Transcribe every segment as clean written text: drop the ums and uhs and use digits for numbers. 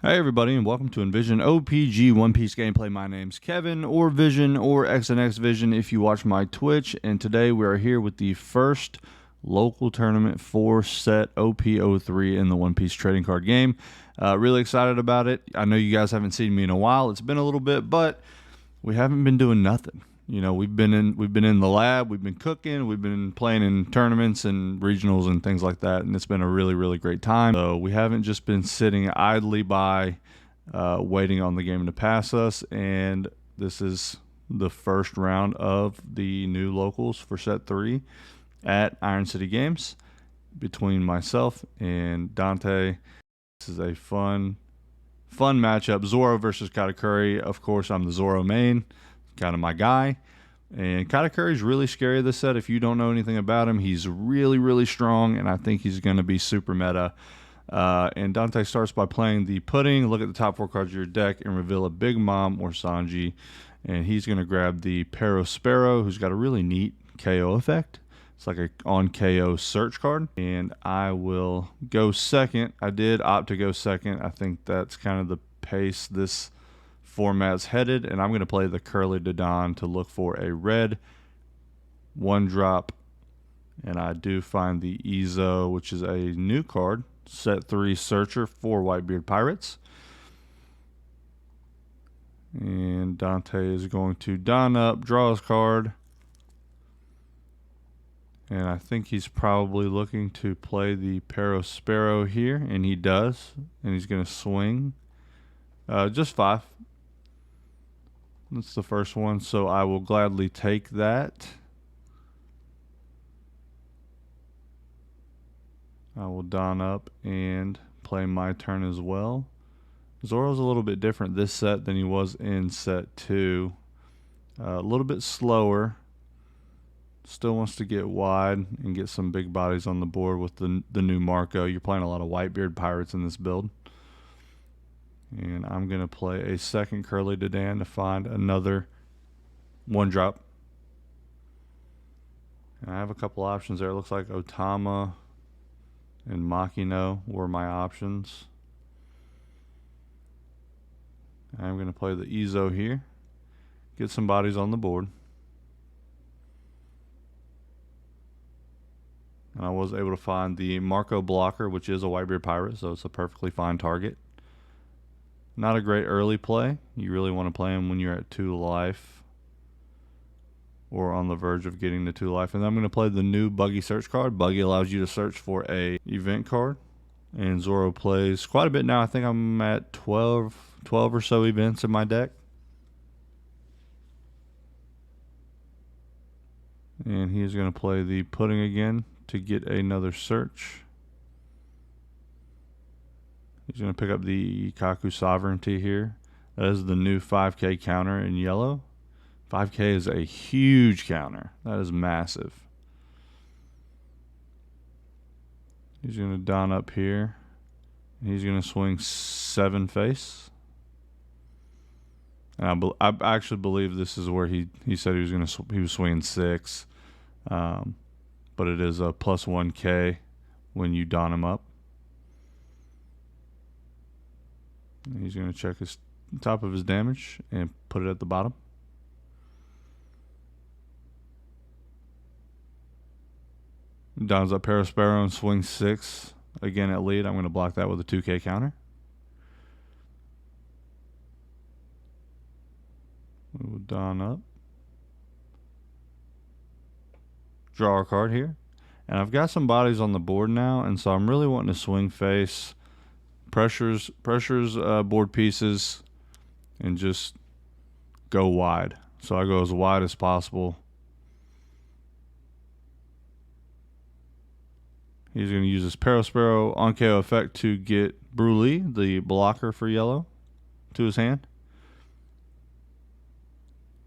Hey everybody, and welcome to EnVisionOPG One Piece gameplay. My name's Kevin, or Vision, or XNX Vision if you watch my Twitch, and today we are here with the first local tournament for set OP03 in the One Piece trading card game. Really excited about it. I know you guys haven't seen me in a while. It's been a little bit, but we haven't been doing nothing. You know, we've been in the lab, we've been cooking, we've been playing in tournaments and regionals and things like that, and it's been a really great time. So we haven't just been sitting idly by waiting on the game to pass us, and this is the first round of the new locals for set 3 at Iron City Games between myself and Deunte. This is a fun matchup. Zoro versus Katakuri. Of course, I'm the Zoro main, kind of my guy. And Katakuri's really scary this set. If you don't know anything about him, he's really strong, and I think he's going to be super meta. And Deunte starts by playing the pudding. Look at the top 4 cards of your deck and reveal a Big Mom or Sanji. And he's going to grab the Sparrow, who's got a really neat KO effect. It's like a on KO search card. And I will go second. I did opt to go second. I think that's kind of the pace this format's headed, and I'm going to play the Curly Dodon to look for a red 1-drop, and I do find the Ezo, which is a new card, set 3 Searcher for Whitebeard Pirates. And Deunte is going to don up, draw his card, and I think he's probably looking to play the Sparrow here, and he does, and he's going to swing just 5. That's the first one, so I will gladly take that. I will don up and play my turn as well. Zoro's a little bit different this set than he was in set 2. A little bit slower. Still wants to get wide and get some big bodies on the board with the new Marco. You're playing a lot of Whitebeard Pirates in this build. And I'm going to play a second Curly Dodon to find another 1-drop. And I have a couple options there. It looks like Otama and Makino were my options. I'm going to play the Ezo here. Get some bodies on the board. And I was able to find the Marco blocker, which is a Whitebeard Pirate, so it's a perfectly fine target. Not a great early play. You really want to play him when you're at 2 life or on the verge of getting to 2 life. And then I'm going to play the new Buggy search card. Buggy allows you to search for a event card. And Zoro plays quite a bit now. I think I'm at 12 or so events in my deck. And he's going to play the pudding again to get another search. He's going to pick up the Kaku Sovereignty here. That is the new 5k counter in yellow. 5k is a huge counter. That is massive. He's going to don up here. He's going to swing 7 face. And I actually believe this is where he said he was swinging 6. But it is a plus 1k when you don him up. He's going to check his top of his damage and put it at the bottom. Dons up Sparrow and swings 6 again at lead. I'm going to block that with a 2k counter. We will don up. Draw a card here. And I've got some bodies on the board now, and so I'm really wanting to swing face. Pressures board pieces and just go wide. So I go as wide as possible. He's going to use his Sparrow on KO effect to get Brulé, the blocker for yellow, to his hand.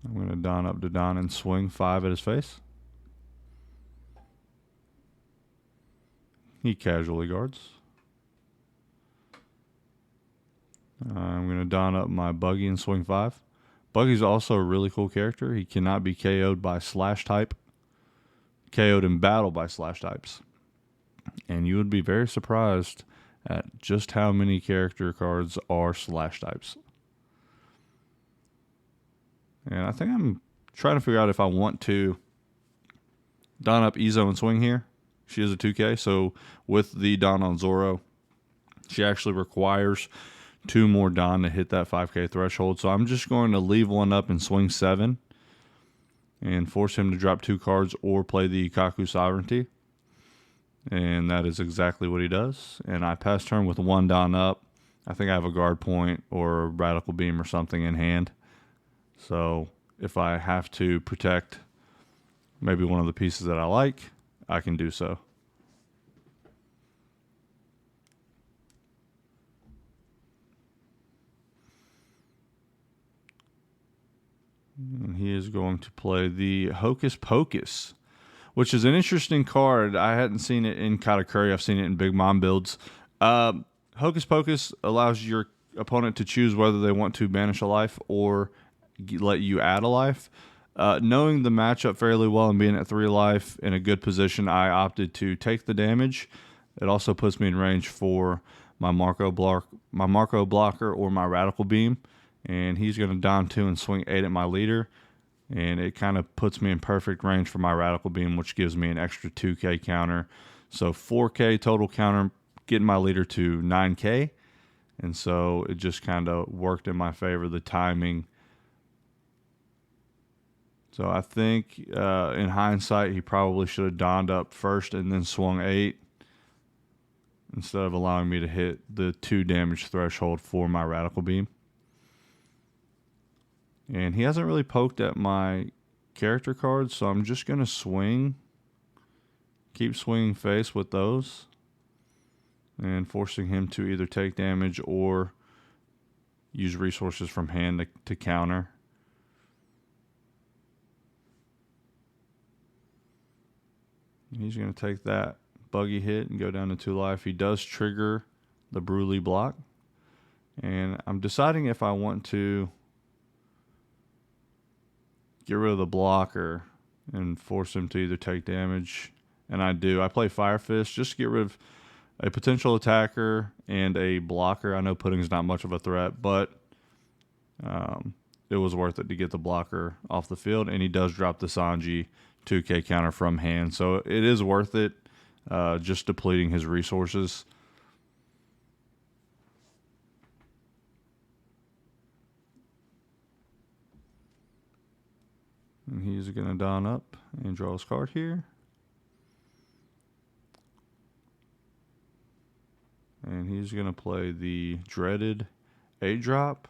I'm going to don up Dodon and swing 5 at his face. He casually guards. I'm going to don up my Buggy and swing 5. Buggy's also a really cool character. He cannot be KO'd by slash type. KO'd in battle by slash types. And you would be very surprised at just how many character cards are slash types. And I think I'm trying to figure out if I want to don up Izo and swing here. She is a 2K, so with the don on Zoro, she actually requires 2 more don to hit that 5K threshold. So I'm just going to leave one up and swing 7 and force him to drop 2 cards or play the Kaku Sovereignty. And that is exactly what he does. And I pass turn with 1 don up. I think I have a guard point or a radical beam or something in hand. So if I have to protect maybe one of the pieces that I like, I can do so. And he is going to play the Hocus Pocus, which is an interesting card. I hadn't seen it in Katakuri. I've seen it in Big Mom builds. Hocus Pocus allows your opponent to choose whether they want to banish a life or let you add a life. Knowing the matchup fairly well and being at 3 life in a good position, I opted to take the damage. It also puts me in range for my Marco blocker or my radical beam. And he's going to don 2 and swing 8 at my leader. And it kind of puts me in perfect range for my radical beam, which gives me an extra 2K counter. So 4K total counter, getting my leader to 9K. And so it just kind of worked in my favor, the timing. So I think in hindsight, he probably should have donned up first and then swung 8 instead of allowing me to hit the 2 damage threshold for my radical beam. And he hasn't really poked at my character cards, so I'm just going to swing. Keep swinging face with those. And forcing him to either take damage or use resources from hand to counter. He's going to take that buggy hit and go down to 2 life. He does trigger the Brulee block. And I'm deciding if I want to get rid of the blocker and force him to either take damage. And I do. I play Fire Fist just to get rid of a potential attacker and a blocker. I know Pudding's not much of a threat, but it was worth it to get the blocker off the field. And he does drop the Sanji 2K counter from hand. So it is worth it, just depleting his resources. And he's going to don up and draw his card here. And he's going to play the dreaded 8-drop.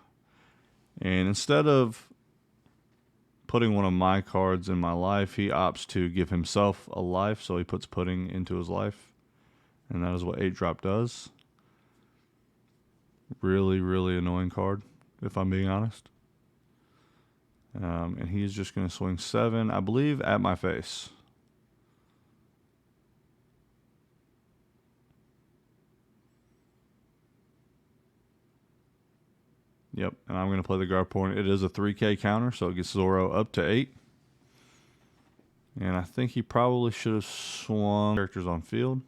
And instead of putting one of my cards in my life, he opts to give himself a life. So he puts Pudding into his life. And that is what 8-drop does. Really, really annoying card, if I'm being honest. And he's just going to swing 7, I believe, at my face. Yep, and I'm going to play the guard point. It is a 3K counter, so it gets Zoro up to 8. And I think he probably should have swung characters on field,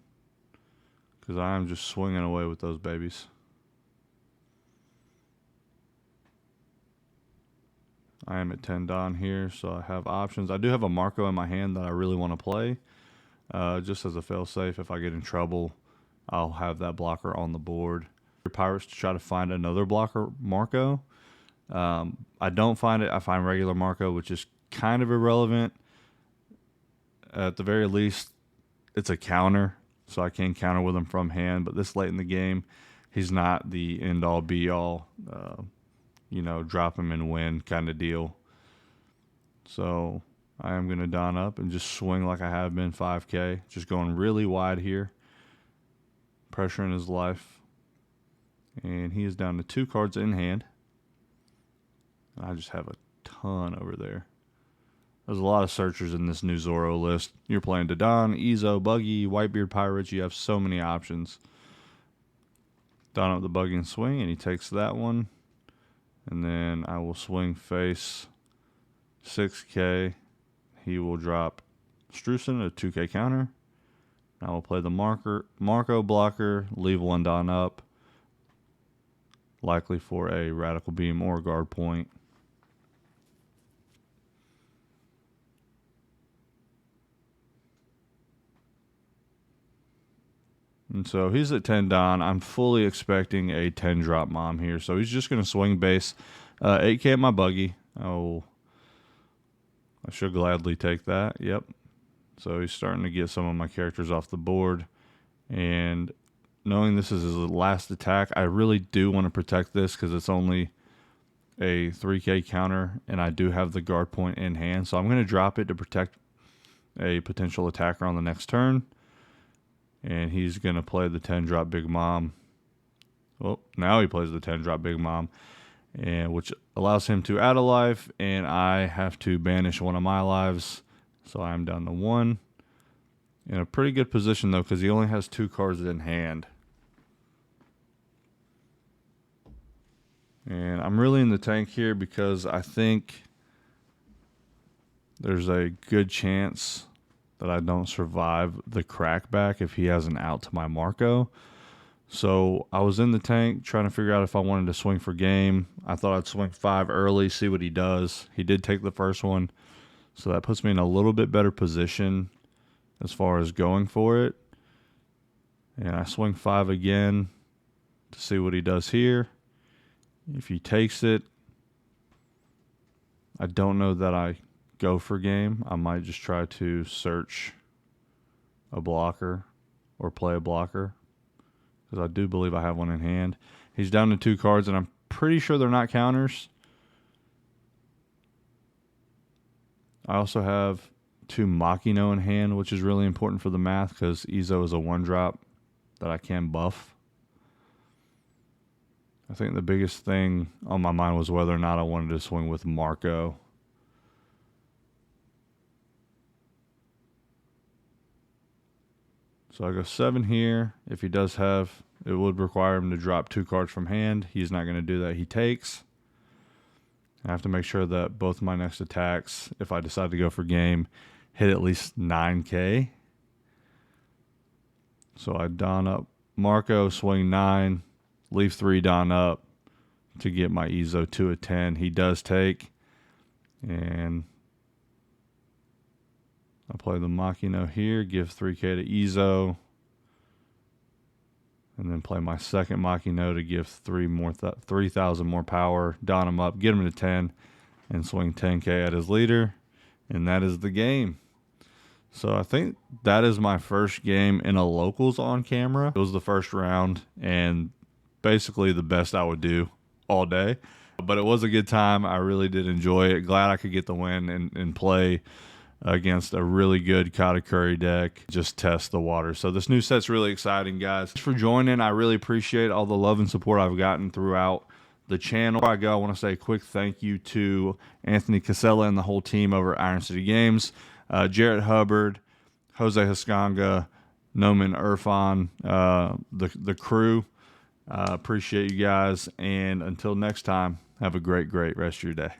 because I am just swinging away with those babies. I am at 10 don here, so I have options. I do have a Marco in my hand that I really want to play. Just as a fail-safe, if I get in trouble, I'll have that blocker on the board. Pirates to try to find another blocker Marco. I don't find it. I find regular Marco, which is kind of irrelevant. At the very least, it's a counter, so I can counter with him from hand. But this late in the game, he's not the end-all, be-all, drop him and win kind of deal. So I am going to don up and just swing like I have been 5K. Just going really wide here. Pressuring his life. And he is down to 2 cards in hand. I just have a ton over there. There's a lot of searchers in this new Zoro list. You're playing Dodon, Izo, Buggy, Whitebeard Pirates. You have so many options. Don up the Buggy and swing, and he takes that one. And then I will swing face 6K. He will drop Strusen, a 2K counter. Now we'll play the Marco blocker, leave 1 Don up, likely for a radical beam or guard point. And so he's at 10 Don. I'm fully expecting a 10 drop mom here. So he's just going to swing base. 8K at my buggy. Oh, I should gladly take that. Yep. So he's starting to get some of my characters off the board. And knowing this is his last attack, I really do want to protect this because it's only a 3K counter. And I do have the guard point in hand. So I'm going to drop it to protect a potential attacker on the next turn. And he's going to play the 10 drop Big Mom. Well, now he plays the 10 drop Big Mom, and which allows him to add a life, and I have to banish one of my lives. So I'm down to 1. In a pretty good position, though, because he only has 2 cards in hand. And I'm really in the tank here because I think there's a good chance that I don't survive the crackback if he has an out to my Marco. So I was in the tank trying to figure out if I wanted to swing for game. I thought I'd swing 5 early, see what he does. He did take the first one, so that puts me in a little bit better position as far as going for it. And I swing 5 again to see what he does here. If he takes it, I don't know that I go for game. I might just try to search a blocker or play a blocker because I do believe I have one in hand. He's down to 2 cards, and I'm pretty sure they're not counters. I also have 2 Makino in hand, which is really important for the math because Izo is a 1-drop that I can buff. I think the biggest thing on my mind was whether or not I wanted to swing with Marco. So I go 7 here. If he does have, it would require him to drop 2 cards from hand. He's not going to do that. He takes. I have to make sure that both my next attacks, if I decide to go for game, hit at least 9K. So I Don up Marco, swing 9, leave 3 Don up to get my Izo to a 10. He does take. And I play the Makino here, give 3K to Izo, and then play my second Makino to give 3,000 more power, don him up, get him to 10, and swing 10K at his leader, and that is the game. So I think that is my first game in a locals on camera. It was the first round, and basically the best I would do all day. But it was a good time. I really did enjoy it. Glad I could get the win and play against a really good Katakuri deck, just test the water. So this new set's really exciting, guys. Thanks for joining. I really appreciate all the love and support I've gotten throughout the channel. Before I go, I want to say a quick thank you to Anthony Casella and the whole team over at Iron City Games, Jarrett Hubbard, Jose Huscanga, Noman Irfan, the crew. Appreciate you guys, and until next time, have a great rest of your day.